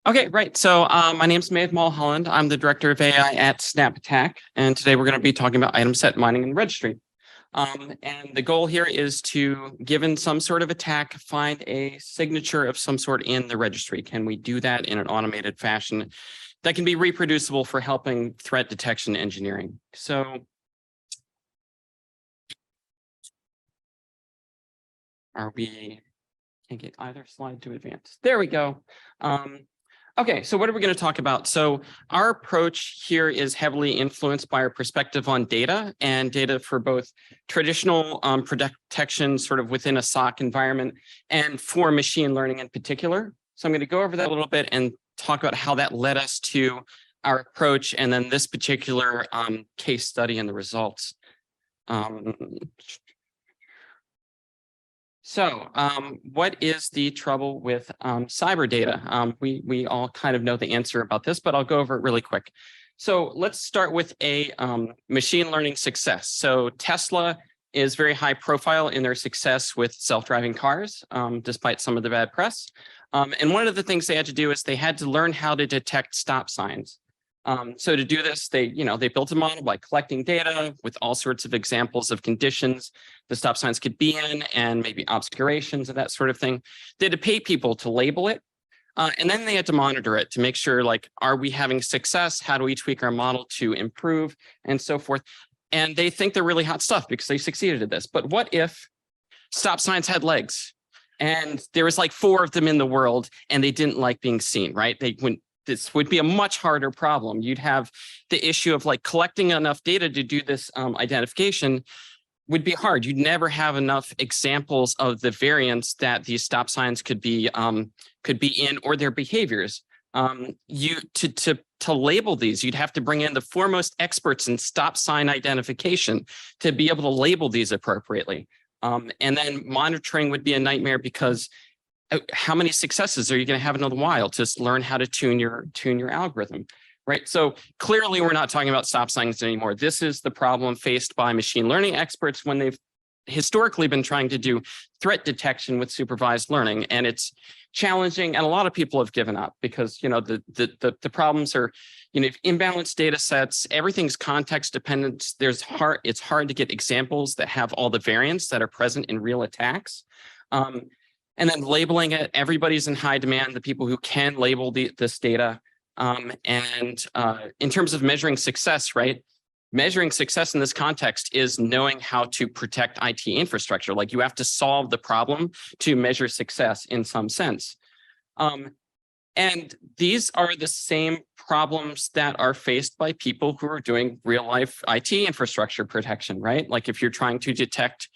Okay, right. So my name's Maeve Mulholland. I'm the director of AI at SnapAttack, and today we're going to be talking about item set mining in the registry. And the goal here is to, given some sort of attack, find a signature of some sort in the registry. Can we do that in an automated fashion that can be reproducible for helping threat detection engineering? So can't get either slide to advance. There we go. Okay, so what are we going to talk about? So our approach here is heavily influenced by our perspective on data and data for both traditional protection sort of within a SOC environment and for machine learning in particular. So I'm going to go over that a little bit and talk about how that led us to our approach and then this particular case study and the results. So what is the trouble with cyber data? We all kind of know the answer about this, but I'll go over it really quick. So let's start with a machine learning success. So Tesla is very high profile in their success with self-driving cars, despite some of the bad press. And one of the things they had to do is they had to learn how to detect stop signs. So to do this, they built a model by collecting data with all sorts of examples of conditions the stop signs could be in and maybe obscurations and that sort of thing. They had to pay people to label it. And then they had to monitor it to make sure, like, are we having success? How do we tweak our model to improve and so forth? And they think they're really hot stuff because they succeeded at this. But what if stop signs had legs and there was like 4 of them in the world and they didn't like being seen, right? This would be a much harder problem. You'd have the issue of like collecting enough data to do this identification would be hard. You'd never have enough examples of the variants that these stop signs could be in or their behaviors. To label these, you'd have to bring in the foremost experts in stop sign identification to be able to label these appropriately. And then monitoring would be a nightmare because how many successes are you going to have in a while to learn how to tune your algorithm, right? So clearly we're not talking about stop signs anymore. This is the problem faced by machine learning experts when they've historically been trying to do threat detection with supervised learning. And it's challenging. And a lot of people have given up because, the problems are, imbalanced data sets, everything's context dependent. It's hard to get examples that have all the variants that are present in real attacks. And then labeling it, everybody's in high demand, the people who can label this data. And in terms of measuring success, right? Measuring success in this context is knowing how to protect IT infrastructure. Like you have to solve the problem to measure success in some sense. And these are the same problems that are faced by people who are doing real life IT infrastructure protection, right? Like if you're trying to detect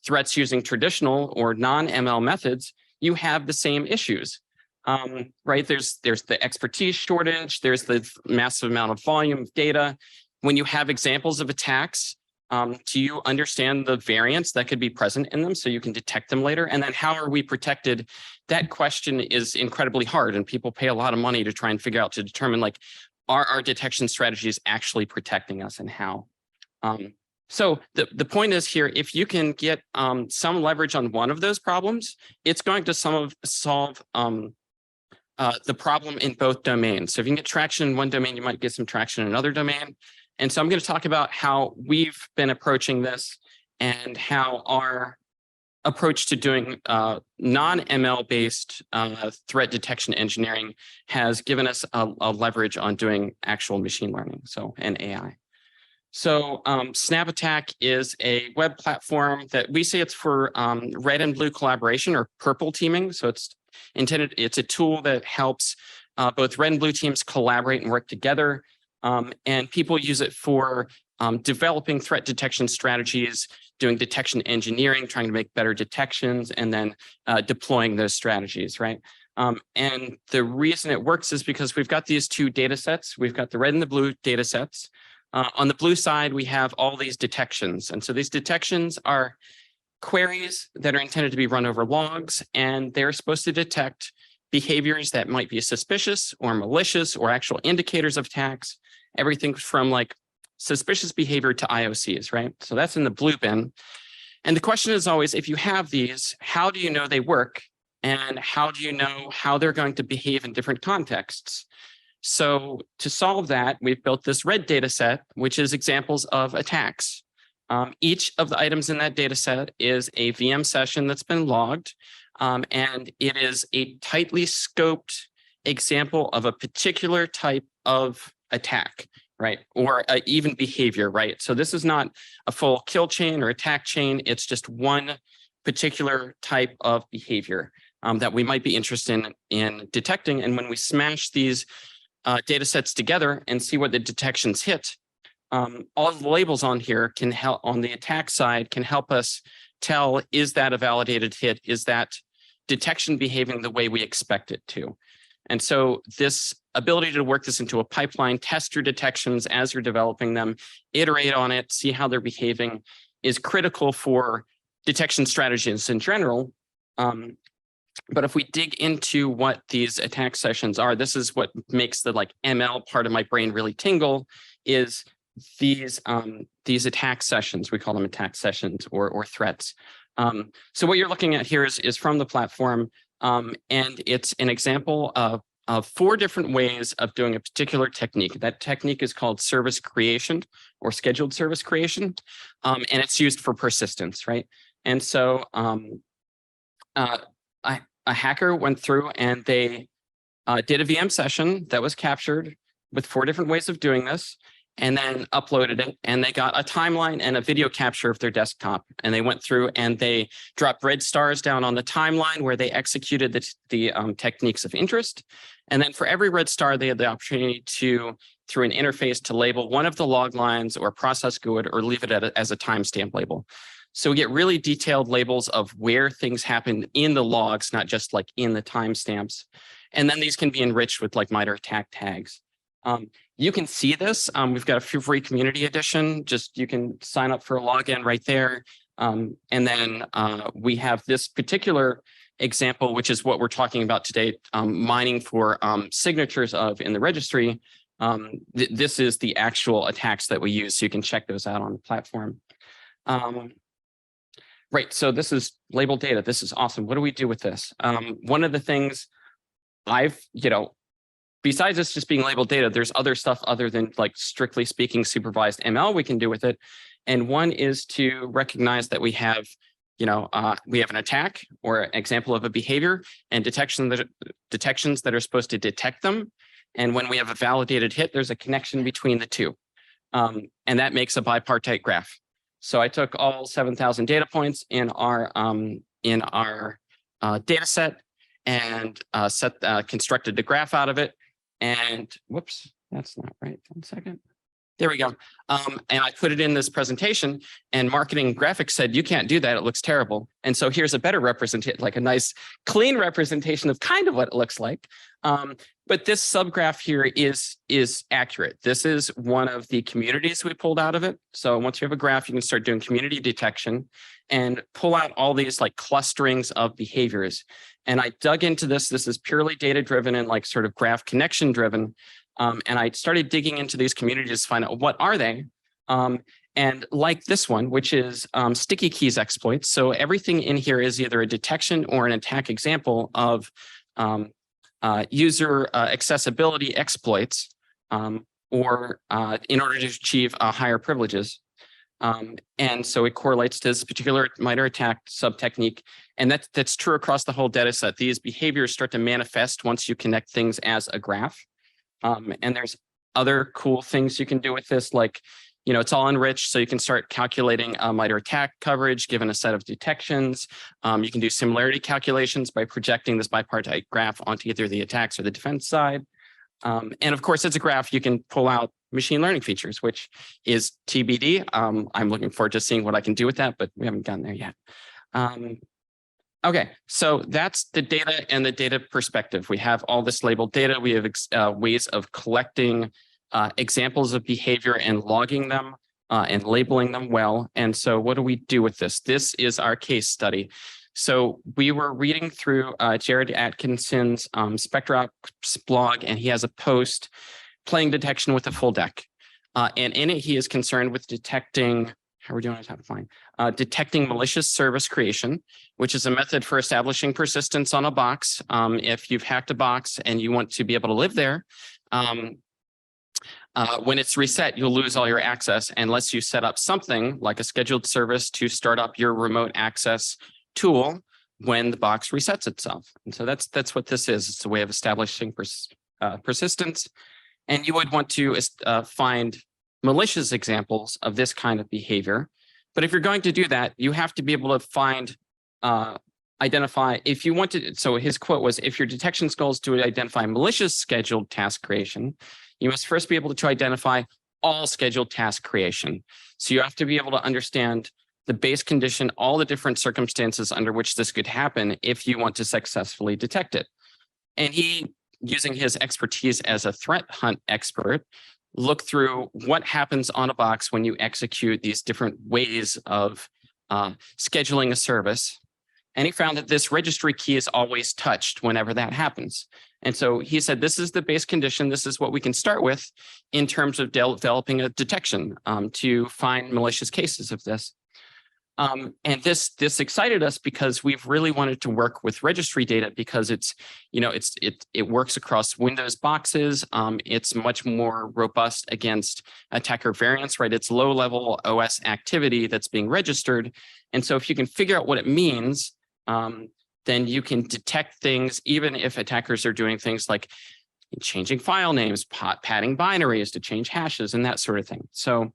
threats using traditional or non-ML methods, you have the same issues, right? There's the expertise shortage. There's the massive amount of volume of data. When you have examples of attacks, do you understand the variants that could be present in them so you can detect them later? And then how are we protected? That question is incredibly hard, and people pay a lot of money to try and figure out to determine, like, are our detection strategies actually protecting us and how? So the point is here, if you can get some leverage on one of those problems, it's going to solve the problem in both domains. So if you can get traction in one domain, you might get some traction in another domain. And so I'm going to talk about how we've been approaching this and how our approach to doing non-ML based threat detection engineering has given us a leverage on doing actual machine learning, and AI. So SnapAttack is a web platform that we say it's for red and blue collaboration or purple teaming. So it's a tool that helps both red and blue teams collaborate and work together. And people use it for developing threat detection strategies, doing detection engineering, trying to make better detections, and then deploying those strategies, right? And the reason it works is because we've got these 2 data sets. We've got the red and the blue data sets. On the blue side, we have all these detections. And so these detections are queries that are intended to be run over logs, and they're supposed to detect behaviors that might be suspicious or malicious or actual indicators of attacks, everything from like suspicious behavior to IOCs, right? So that's in the blue bin. And the question is always, if you have these, how do you know they work? And how do you know how they're going to behave in different contexts? So to solve that, we've built this red data set, which is examples of attacks. Each of the items in that data set is a VM session that's been logged, and it is a tightly scoped example of a particular type of attack, right? Or even behavior, right? So this is not a full kill chain or attack chain. It's just one particular type of behavior that we might be interested in detecting. And when we smash these data sets together and see what the detections hit, all of the labels on here can help, on the attack side, can help us tell, is that a validated hit? Is that detection behaving the way we expect it to? And so this ability to work this into a pipeline, test your detections as you're developing them, iterate on it, see how they're behaving, is critical for detection strategies in general. But if we dig into what these attack sessions are, this is what makes the like ML part of my brain really tingle, is these attack sessions. We call them attack sessions or threats. So what you're looking at here is from the platform, and it's an example of 4 different ways of doing a particular technique. That technique is called service creation or scheduled service creation, and it's used for persistence, right? And so a hacker went through and they did a VM session that was captured with 4 different ways of doing this, and then uploaded it, and they got a timeline and a video capture of their desktop. And they went through and they dropped red stars down on the timeline where they executed the techniques of interest. And then for every red star, they had the opportunity to, through an interface, to label one of the log lines or process GUID or leave it as a timestamp label. So we get really detailed labels of where things happen in the logs, not just like in the timestamps. And then these can be enriched with like MITRE ATT&CK tags. You can see this. We've got a free community edition. Just you can sign up for a login right there. And then we have this particular example, which is what we're talking about today, mining for signatures of in the registry. This is the actual attacks that we use. So you can check those out on the platform. Right, so this is labeled data. This is awesome. What do we do with this? One of the things besides this just being labeled data, there's other stuff other than like strictly speaking supervised ML we can do with it. And one is to recognize that we have, an attack or an example of a behavior and detections that are supposed to detect them. And when we have a validated hit, there's a connection between the two. And that makes a bipartite graph. So I took all 7,000 data points in our data set and constructed the graph out of it. And whoops, that's not right. 1 second. There we go. And I put it in this presentation, and marketing graphics said, you can't do that. It looks terrible. And so here's a better representation, like a nice clean representation of kind of what it looks like. But this subgraph here is accurate. This is one of the communities we pulled out of it. So once you have a graph, you can start doing community detection and pull out all these like clusterings of behaviors. And I dug into this. This is purely data driven and like sort of graph connection driven. And I started digging into these communities to find out what are they. And like this one, which is sticky keys exploits. So everything in here is either a detection or an attack example of user accessibility exploits or in order to achieve higher privileges. And so it correlates to this particular MITRE ATT&CK sub-technique. And that's true across the whole data set. These behaviors start to manifest once you connect things as a graph. And there's other cool things you can do with this, like, it's all enriched, so you can start calculating MITRE ATT&CK coverage given a set of detections. You can do similarity calculations by projecting this bipartite graph onto either the attacks or the defense side. And of course, as a graph, you can pull out machine learning features, which is TBD. I'm looking forward to seeing what I can do with that, but we haven't gotten there yet. Okay, so that's the data and the data perspective. We have all this labeled data. We have ways of collecting examples of behavior and logging them and labeling them well. And so what do we do with this? This is our case study. So we were reading through Jared Atkinson's SpectrOps blog, and he has a post playing detection with a full deck. And in it, he is concerned with detecting how are we doing on time? Fine. Detecting malicious service creation, which is a method for establishing persistence on a box. If you've hacked a box and you want to be able to live there, when it's reset, you'll lose all your access unless you set up something like a scheduled service to start up your remote access tool when the box resets itself. And so that's what this is. It's a way of establishing persistence. And you would want to find malicious examples of this kind of behavior. But if you're going to do that, you have to be able to find, identify, if you want to, so his quote was, if your detection goal is to identify malicious scheduled task creation, you must first be able to identify all scheduled task creation. So you have to be able to understand the base condition, all the different circumstances under which this could happen if you want to successfully detect it. And he, using his expertise as a threat hunt expert, looked through what happens on a box when you execute these different ways of scheduling a service. And he found that this registry key is always touched whenever that happens. And so he said, this is the base condition. This is what we can start with in terms of developing a detection to find malicious cases of this. And this excited us because we've really wanted to work with registry data because it's, it works across Windows boxes. It's much more robust against attacker variants, right? It's low-level OS activity that's being registered. And so if you can figure out what it means, then you can detect things, even if attackers are doing things like changing file names, padding binaries to change hashes and that sort of thing. So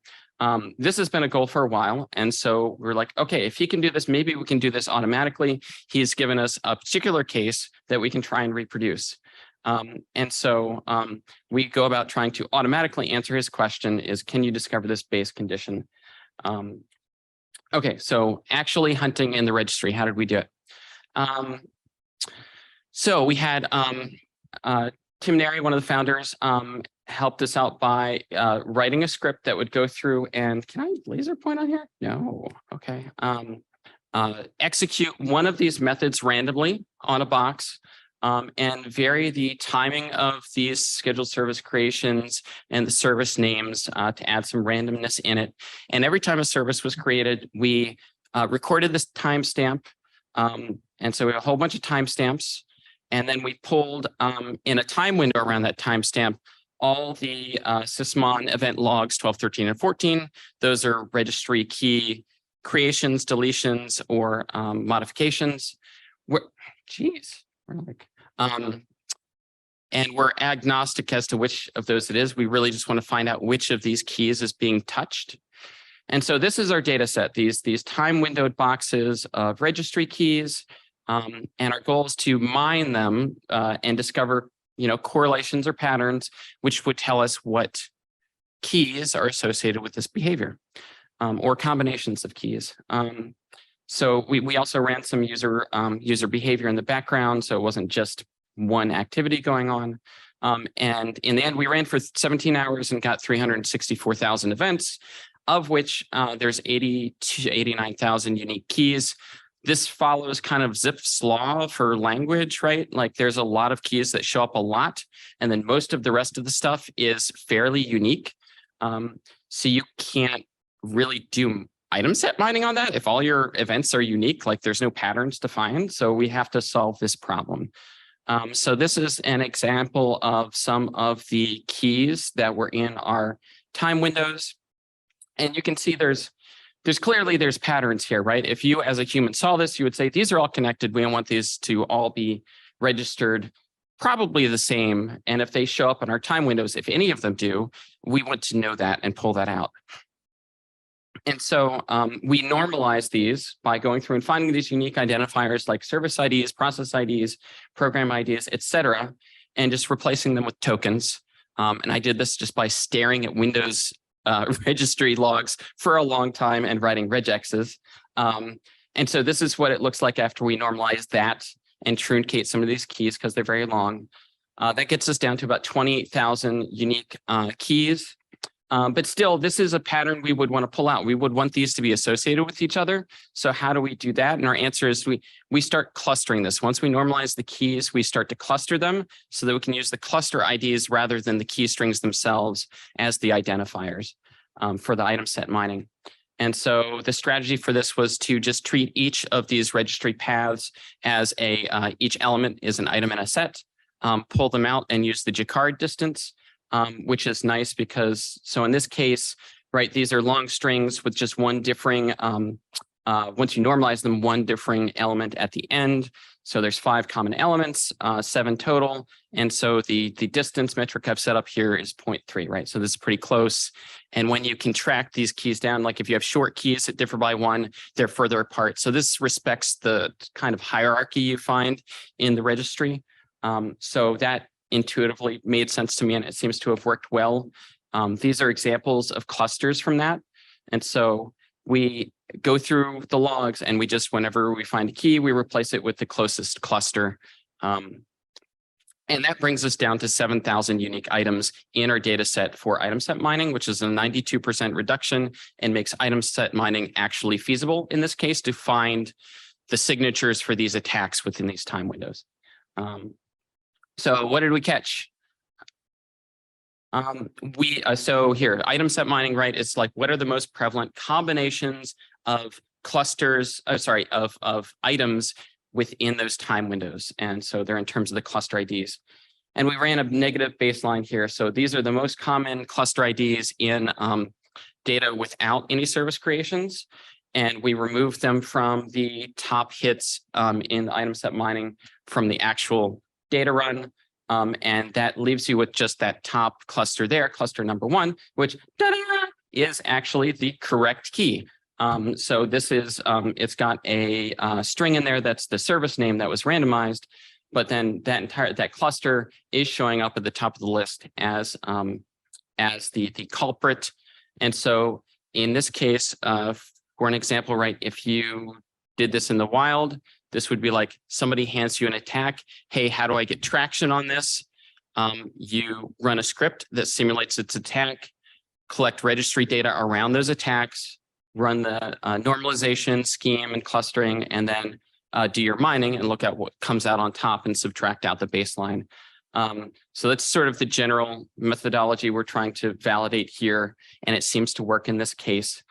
this has been a goal for a while. And so we're like, okay, if he can do this, maybe we can do this automatically. He's given us a particular case that we can try and reproduce. And so we go about trying to automatically answer his question is, can you discover this base condition? Okay, so actually hunting in the registry, how did we do it? So we had Nary, one of the founders, helped us out by writing a script that would go through and, can I laser point on here? No, okay. Execute one of these methods randomly on a box and vary the timing of these scheduled service creations and the service names to add some randomness in it. And every time a service was created, we recorded this timestamp. And so we have a whole bunch of timestamps. And then we pulled in a time window around that timestamp all the sysmon event logs 12, 13, and 14. Those are registry key creations, deletions, or modifications. And we're agnostic as to which of those it is. We really just want to find out which of these keys is being touched. And so this is our data set, these time windowed boxes of registry keys. And our goal is to mine them and discover, correlations or patterns, which would tell us what keys are associated with this behavior or combinations of keys. So we also ran some user behavior in the background. So it wasn't just one activity going on. And in the end, we ran for 17 hours and got 364,000 events, of which there's 80 to 89,000 unique keys. This follows kind of Zipf's law for language, right? Like there's a lot of keys that show up a lot, and then most of the rest of the stuff is fairly unique. So you can't really do item set mining on that. If all your events are unique, like there's no patterns to find. So we have to solve this problem. So this is an example of some of the keys that were in our time windows. And you can see there's clearly patterns here, right? If you as a human saw this, you would say, these are all connected. We don't want these to all be registered probably the same. And if they show up in our time windows, if any of them do, we want to know that and pull that out. And so we normalize these by going through and finding these unique identifiers like service IDs, process IDs, program IDs, et cetera, and just replacing them with tokens. And I did this just by staring at Windows registry logs for a long time and writing regexes. And so this is what it looks like after we normalize that and truncate some of these keys because they're very long. That gets us down to about 28,000 unique keys. But still, this is a pattern we would want to pull out. We would want these to be associated with each other. So how do we do that? And our answer is we start clustering this. Once we normalize the keys, we start to cluster them so that we can use the cluster IDs rather than the key strings themselves as the identifiers for the item set mining. And so the strategy for this was to just treat each of these registry paths as each element is an item in a set, pull them out and use the Jacquard distance, which is nice because, so in this case, right, these are long strings with just one differing, once you normalize them, one differing element at the end. So there's 5 common elements, 7 total. And so the distance metric I've set up here is 0.3, right? So this is pretty close. And when you contract these keys down, like if you have short keys that differ by 1, they're further apart. So this respects the kind of hierarchy you find in the registry. So that intuitively made sense to me, and it seems to have worked well. These are examples of clusters from that. And so we go through the logs and we just, whenever we find a key, we replace it with the closest cluster. And that brings us down to 7,000 unique items in our data set for item set mining, which is a 92% reduction and makes item set mining actually feasible in this case to find the signatures for these attacks within these time windows. So what did we catch? So here, item set mining, right? It's like, what are the most prevalent combinations of clusters, of items within those time windows? And so they're in terms of the cluster IDs. And we ran a negative baseline here. So these are the most common cluster IDs in data without any service creations. And we removed them from the top hits in the item set mining from the actual data run. And that leaves you with just that top cluster there, cluster number 1, which is actually the correct key. So this is, it's got a string in there that's the service name that was randomized, but then that cluster is showing up at the top of the list as the culprit. And so in this case, for an example, right, if you did this in the wild, this would be like somebody hands you an attack. Hey, how do I get traction on this? You run a script that simulates its attack, collect registry data around those attacks, run the normalization scheme and clustering, and then do your mining and look at what comes out on top and subtract out the baseline. So that's sort of the general methodology we're trying to validate here, and it seems to work in this case.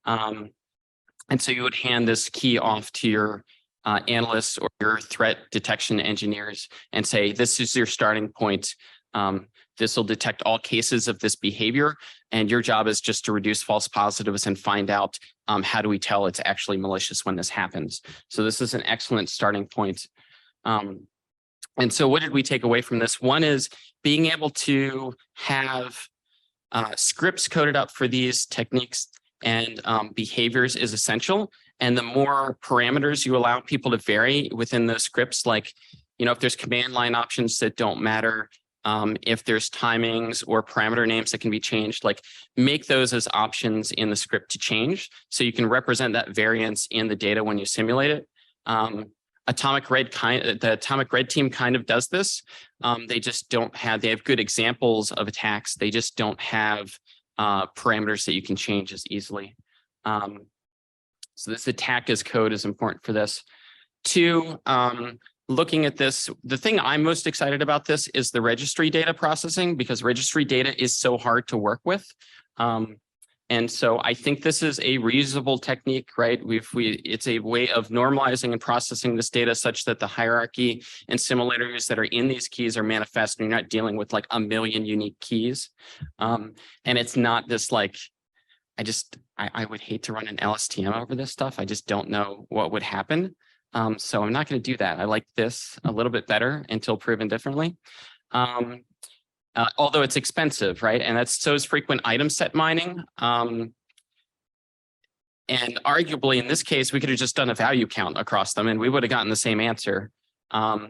And so you would hand this key off to your analysts or your threat detection engineers and say, this is your starting point. This will detect all cases of this behavior. And your job is just to reduce false positives and find out how do we tell it's actually malicious when this happens. So this is an excellent starting point. And so what did we take away from this? One is being able to have scripts coded up for these techniques and behaviors is essential. And the more parameters you allow people to vary within those scripts, like, you know, if there's command line options that don't matter, if there's timings or parameter names that can be changed, like make those as options in the script to change so you can represent that variance in the data when you simulate it. The Atomic Red team kind of does this. They just don't have, they have good examples of attacks. They just don't have parameters that you can change as easily. So this attack as code is important for this. 2, looking at this, the thing I'm most excited about this is the registry data processing, because registry data is so hard to work with. And so I think this is a reusable technique, right? It's a way of normalizing and processing this data such that the hierarchy and simulators that are in these keys are manifest, and you're not dealing with like a million unique keys. And it's not this like, I would hate to run an LSTM over this stuff. I just don't know what would happen. So I'm not going to do that. I like this a little bit better until proven differently. Although it's expensive, right? And so is frequent item set mining. And arguably in this case, we could have just done a value count across them and we would have gotten the same answer.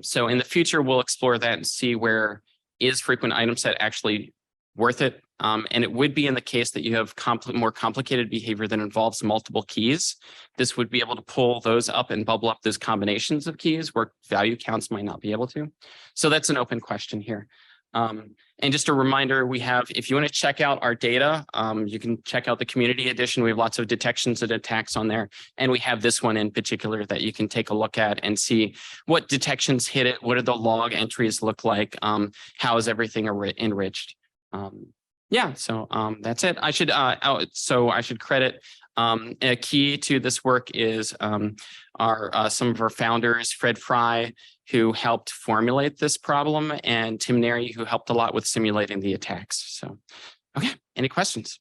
So in the future, we'll explore that and see where is frequent item set actually worth it. And it would be in the case that you have more complicated behavior that involves multiple keys. This would be able to pull those up and bubble up those combinations of keys where value counts might not be able to. So that's an open question here. And just a reminder, we have, if you want to check out our data, you can check out the community edition. We have lots of detections and attacks on there. And we have this one in particular that you can take a look at and see what detections hit it. What do the log entries look like? How is everything enriched? Yeah, so that's it. I should credit A key to this work is some of our founders, Frey, who helped formulate this problem, and Nary, who helped a lot with simulating the attacks. So, okay, any questions?